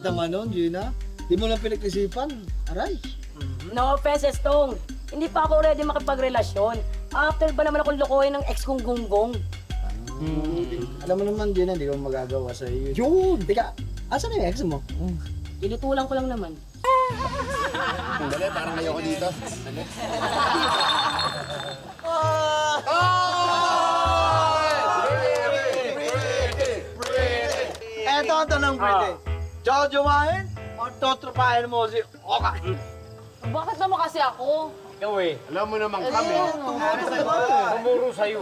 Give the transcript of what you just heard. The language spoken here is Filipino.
naman nun, Gina. Di mo lang pinag-isipan. Aray. No offense, Estong. Hindi pa ako ready makipagrelasyon. After ba naman akong lokohin ng ex kong gunggong? Alam mo naman, Gina, hindi ko magagawa sa iyo. Yun! Teka, asan na yung ex mo? Inutulang ko lang naman. Dali, parang ayoko dito. Eto ang tanong, Prete. Jojowain o totropahin mo si Oka? Bakit naman kasi ako? Ikaw eh, alam mo naman kami. Tumuro sa'yo. Tumuro sa'yo.